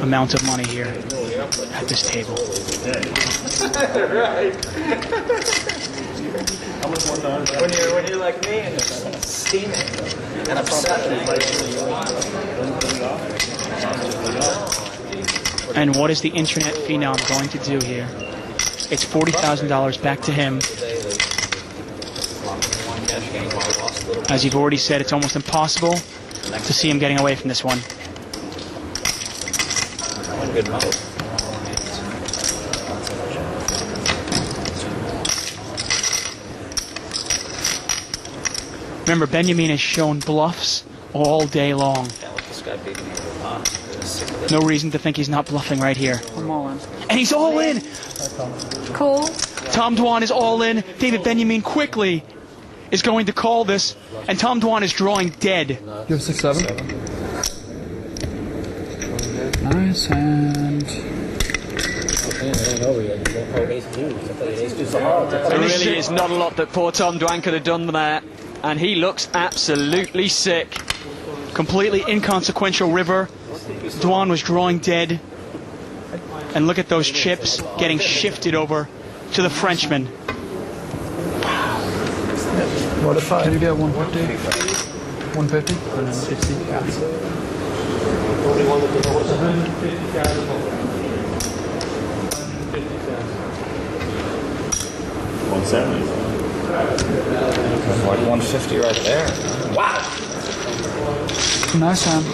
amount of money here at this table. Right. When you're like me and it's steaming and upset. And what is the internet phenom going to do here? It's $40,000 back to him. As you've already said, it's almost impossible to see him getting away from this one. Good move. Remember, Benjamin has shown bluffs all day long. No reason to think he's not bluffing right here. I'm all in. And he's all in! Cool. Tom Dwan is all in. David Benjamin quickly is going to call this. And Tom Dwan is drawing dead. You have 6-7. Nice hand. There really is not a lot that poor Tom Dwan could have done there. And he looks absolutely sick. Completely inconsequential river. Dwan was drawing dead. And look at those chips getting shifted over to the Frenchman. Can you get 150? 150? 160? Yeah. 170. 150 right there. Wow. Nice hand.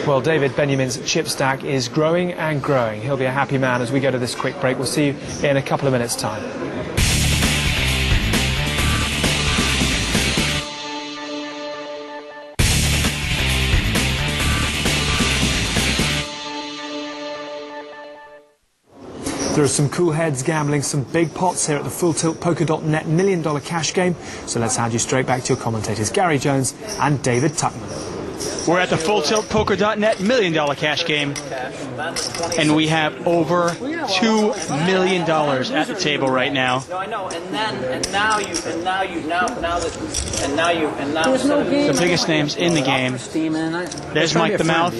Well, David Benjamin's chip stack is growing and growing. He'll be a happy man as we go to this quick break. We'll see you in a couple of minutes' time. There are some cool heads gambling some big pots here at the FullTiltPoker.net $1 million cash game. So let's hand you straight back to your commentators, Gary Jones and David Tuckman. We're at the FullTiltPoker.net $1 million cash game, and we have over $2 million at the table right now. No, I know. And now The biggest names in the game. There's Mike the Mouth.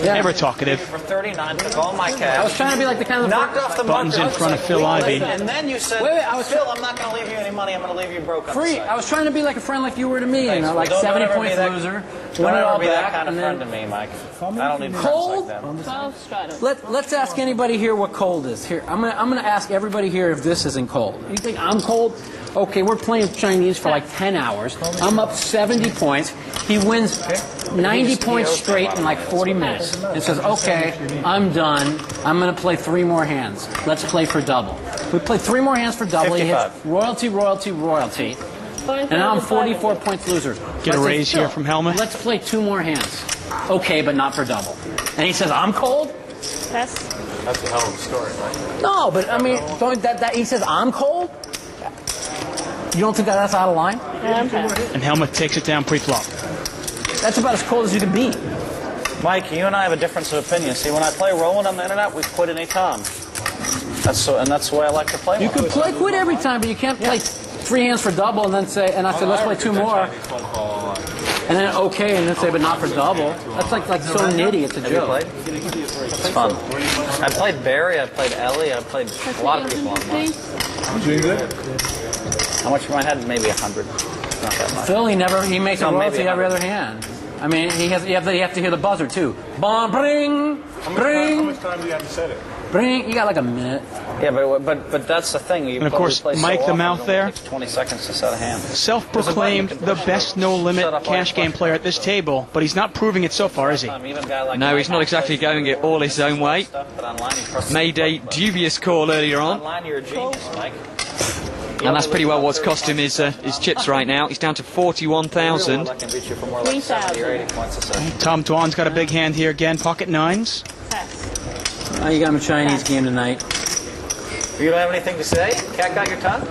Ever talkative. For 39, took all my cash. I was trying to be like the kind of knocked off the Buttons in front of Phil Ivey. And then you said, Wait, I was Phil, I'm not going to leave you any money. I'm going to leave you broke on the free. side. I was trying to be like a friend like you were to me, you know, like Don't 70 ever be points that- loser. Don't Win it all ever be that back, kind of and friend then to me, Mike. I don't need cold. friends like them. Let's ask anybody here what cold is. Here, I'm gonna ask everybody here if this isn't cold. You think I'm cold? Okay, we're playing Chinese for like 10 hours. I'm up 70 points. He wins 90 points straight in like 40 minutes. And says, okay, I'm done. I'm going to play 3 more hands. Let's play for double. We play 3 more hands for double. He hits royalty, royalty, royalty. And now I'm 44 points loser. Get a raise here from Helmet. Let's play 2 more hands. Okay, but not for double. And he says, I'm cold? That's a hell of a story, right? No, but I mean, he says, I'm cold? You don't think that's out of line? And Helmet takes it down pre-flop. That's about as cold as you can be. Mike, you and I have a difference of opinion. See, when I play rolling on the internet, we quit any time. That's the way I like to play. You could play quit every time, but you can't play 3 hands for double and then say, and I said, let's play 2 more. And then okay, and then say, but not for double. That's like so nitty, it's a joke. It's fun. I played Barry, I played Ellie, I played a lot of people online. Doing good? How much I had? Maybe 100. Not that much. Phil, he makes a No, royalty maybe every other hand. I mean, you have to hear the buzzer too. Bon, bring, How bring, much time do you have to set it? bring. You got like a minute. Yeah, but that's the thing. You And of course, play so Mike the often, Mouth it only there. takes 20 seconds to set a hand. Self-proclaimed the best no-limit cash game player at this table, but he's not proving it so far, is he? No, he's not exactly going it all his own way. Made a dubious call earlier on. Online, you're a genius, Mike. And that's pretty well what's cost him his chips right now. He's down to 41,000. I can beat you for more like 70 or 80 points a set. Tom Dwan's got a big hand here again, pocket 9s. Oh, you got him a Chinese game tonight. You don't have anything to say? Cat got your tongue?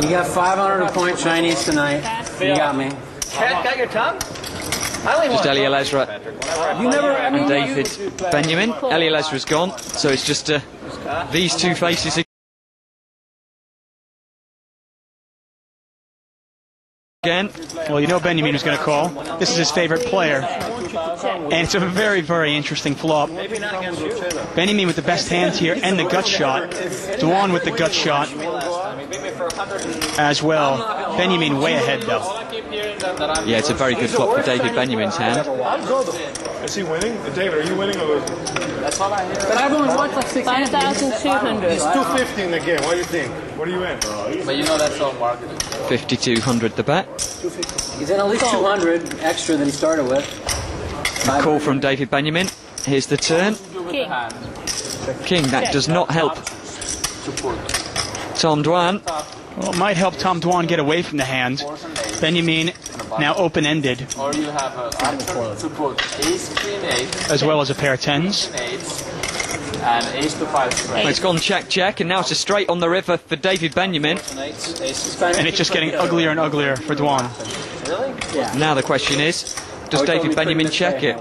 You got 500 a point Chinese tonight. You got me. Cat got your tongue? I only Just want Ellie Lesra You never. I mean, and David Benjamin. Ellie Lesra's gone, so it's just these 2 faces again. Well, you know Benjamin was going to call. This is his favorite player. And it's a very, very interesting flop. Benjamin with the best hands here and the gut shot. Duan with the gut shot as well. Benjamin way ahead, though. Yeah, it's a very good flop for David Benjamin's hand. Is he winning? David, are you winning or losing? But I've only watched like 6 hands. 5,200. It's 250 in the game. What do you think? What are you in? But you know that's all marketing. 5,200 the bet. He's in at least 200 extra than he started with. Call from David Benjamin. Here's the turn. King. King, that does not help Tom Duan. Well, it might help Tom Duan get away from the hand. Benjamin now open-ended, Or you have to put ace, queen, 8, as well as a pair of tens. 8, and ace to 5 straight. It's gone check, check, and now it's a straight on the river for David Benjamin. And it's just getting uglier and uglier for Duan. Really? Now the question is, does David Benjamin check it?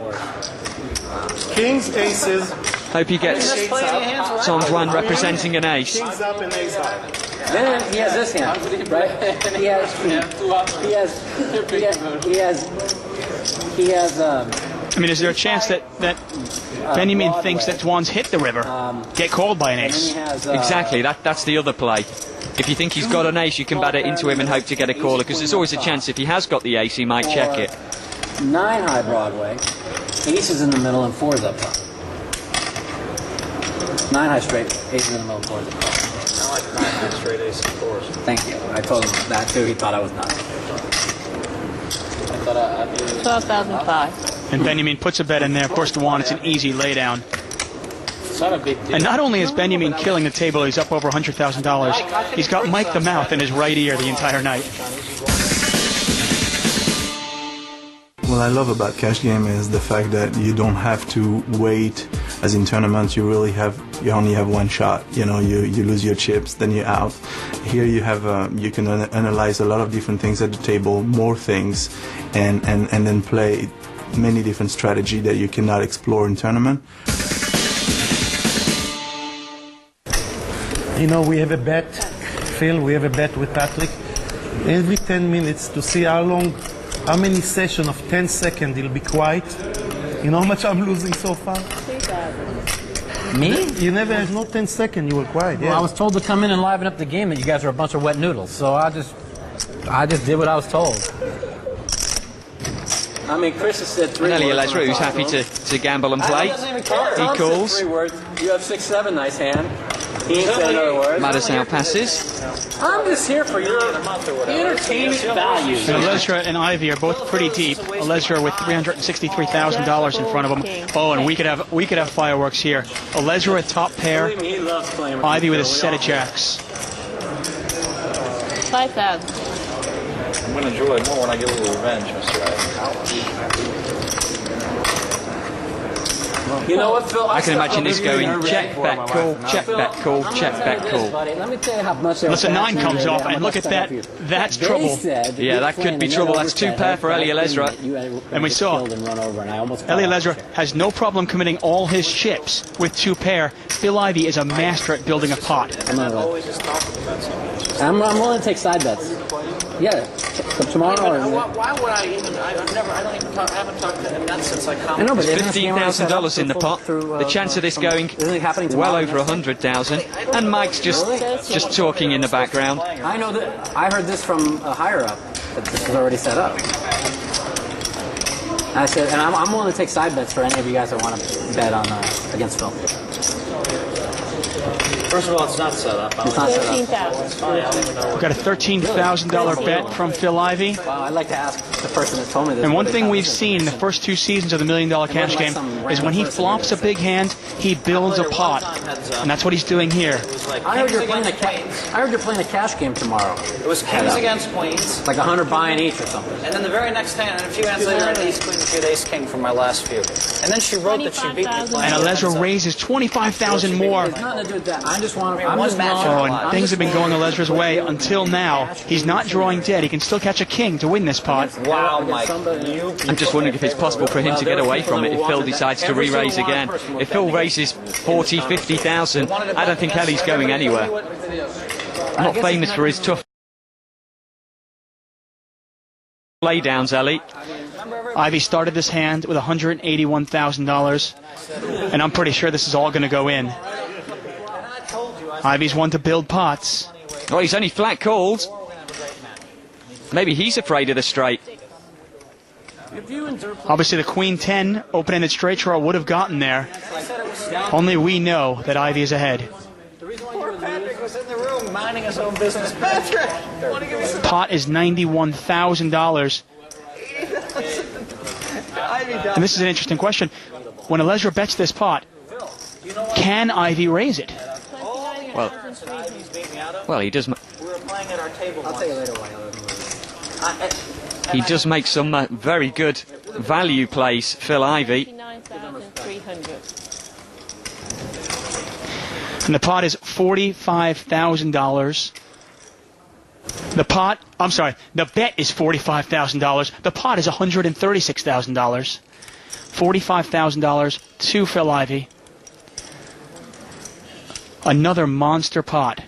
Kings, aces, Hope he gets Tom Duan representing an ace. kings up and ace high. Then he has this hand, right? He has. I mean, is there a chance that Benjamin thinks that Duan's hit the river, get called by an ace? Exactly, that's the other play. If you think he's got an ace, you can bet it into him and hope to get a caller, because there's always a chance if he has got the ace, he might check it. 9 high Broadway, ace is in the middle, and 4 is up front. 9 high straight, ace is in the middle, and 4 is up front. I like 9 high straight ace and 4s. Thank you. I told him that too. He thought I was nuts. 12,005. And Benjamin puts a bet in there. Of course, Duan, it's an easy laydown. It's not a big deal. And not only is Benjamin killing the table, he's up over $100,000. He's got Mike the Mouth in his right ear the entire night. What I love about cash game is the fact that you don't have to wait. As in tournaments, you only have one shot. You know, you lose your chips, then you're out. Here you have you can analyze a lot of different things at the table, more things, and then play many different strategies that you cannot explore in tournament. You know, we have a bet, Phil. We have a bet with Patrick every 10 minutes to see how many sessions of 10 seconds he'll be quiet. You know how much I'm losing so far? Me? You never had no 10 seconds you were quiet. Well, Yeah. I was told to come in and liven up the game that you guys are a bunch of wet noodles. So I just did what I was told. I mean, Chris has said 3 words. Elliot Lesra, who's happy to gamble and play. He calls. 3 words. You have 6-7, nice hand. He ain't said another word. Matters now passes. I'm just here for your entertainment value. And Lesra and Ivy are both pretty deep. Lesra with $363,000 in front of him. Oh, and we could have fireworks here. Lesra a top pair. Believe me, he loves playing with Ivy with a Phil. set of jacks. 5,000. I'm going to enjoy it more when I get a little revenge, Mr. You know what, Phil? I can imagine this going check, bet, call, check, bet, call, check, bet, call. Let me tell you how much they Listen, 9 comes off, and look at that. That's trouble. Yeah, that could be trouble. That's 2 pair for Elliot Lesra. And we saw Elliot Lesra has no problem committing all his chips with 2 pair. Phil Ivy is a master at building a pot. I'm willing to take side bets. Yeah, tomorrow. Why would I even? I haven't talked to him since I I know, commented. but There's $15,000 in the pot. The chance of this going well over 100,000. And Mike's just talking in the background. I know that. I heard this from a higher up that this was already set up. I said, and I'm willing to take side bets for any of you guys that want to bet on against Phil. First of all, it's not set up. It's not set up. 13,000. We've got a $13,000 bet from Phil Ivy. Well, I'd like to ask the person that told me this. And one thing we've seen in the first 2 seasons of the $1 Million Cash Game is when he flops a big hand, he builds a pot. And that's what he's doing here. I heard you're playing a cash game tomorrow. It was kings against queens, Like 100 buy-in each or something. and then the very next hand, and a few hands later, an ace queen, defeat ace king for my last few. And then she wrote that she beat me playing. And Lesra raises $25,000 more. It's nothing to do with that. I just want to. Oh, and things have been going Lesra's way until now. He's not drawing dead. He can still catch a king to win this pot. Wow, Mike. I'm just wondering if it's possible for him to get away from it if Phil decides to re-raise again. If Phil raises 40, 50,000, I don't think Ellie's going anywhere. Not famous for his tough laydowns, Ellie. Ivy started this hand with $181,000, and I'm pretty sure this is all going to go in. Ivy's one to build pots. Oh, he's only flat called. Maybe he's afraid of the straight. Obviously, the Queen-10 open-ended straight draw would have gotten there. Only we know that Ivy is ahead. Poor Patrick was in the room minding his own business. Patrick! Pot is $91,000. And this is an interesting question. When Alezra bets this pot, can Ivy raise it? Well, he does. We were playing at our table. I'll tell you later why. He does make some very good value plays, Phil Ivy. And the pot is $45,000. The bet is $45,000. The pot is $136,000. $45,000 to Phil Ivy. Another monster pot.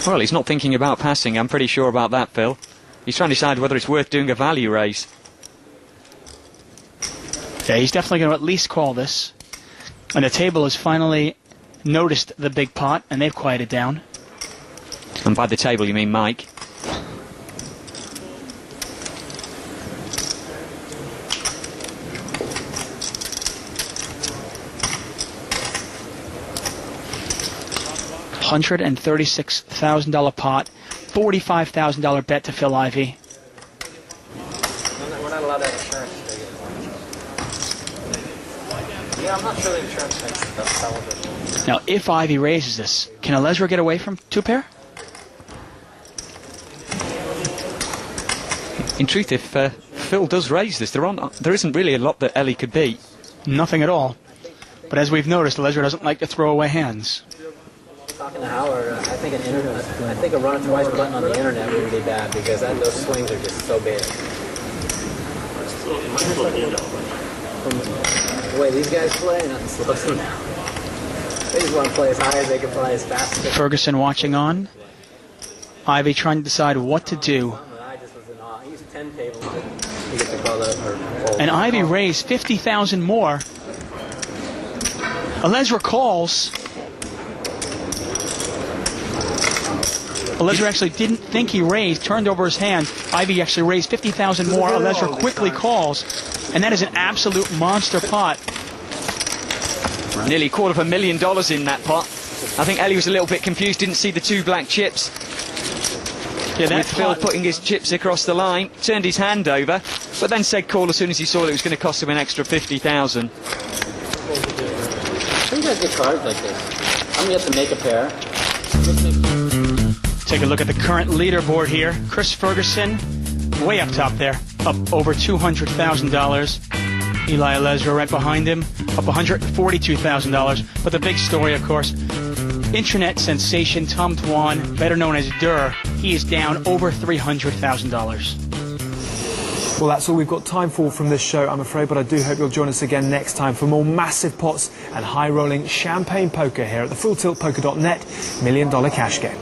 Well, he's not thinking about passing, I'm pretty sure about that, Phil. He's trying to decide whether it's worth doing a value raise. Yeah, he's definitely going to at least call this. And the table has finally noticed the big pot, and they've quieted down. And by the table, you mean Mike. $136,000 pot, $45,000 bet to Phil Ivy. We're not allowed to have insurance. Yeah, I'm not sure the insurance makes the best television. Now, if Ivy raises this, can Alezra get away from two pair? In truth, if Phil does raise this, there isn't really a lot that Ellie could beat. Nothing at all. But as we've noticed, Alezra doesn't like to throw away hands. Talking to Howard, I think a run it twice button on the internet would be bad because those swings are just so big. From the way these guys play, nothing slows them down. They just want to play as high as they can play, as fast as they can. Ferguson watching on. Ivy trying to decide what to do. He's 10 tables. He gets to call that. And Ivy raised $50,000 more. Alezra calls. Alezra actually didn't think he raised, turned over his hand. Ivy actually raised $50,000 more. Alezra quickly calls, and that is an absolute monster pot. Nearly $250,000 in that pot. I think Ellie was a little bit confused, didn't see the two black chips. Yeah, that with Phil putting his chips across the line, turned his hand over, but then said call as soon as he saw that it was going to cost him an extra $50,000. You guys get cards like this. I'm going to have to make a pair. Take a look at the current leaderboard here. Chris Ferguson, way up top there, up over $200,000. Eli Alezra right behind him, up $142,000. But the big story, of course, internet sensation Tom Dwan, better known as Durr, he is down over $300,000. Well, that's all we've got time for from this show, I'm afraid, but I do hope you'll join us again next time for more massive pots and high-rolling champagne poker here at the FullTiltPoker.net $1 Million Cash Game.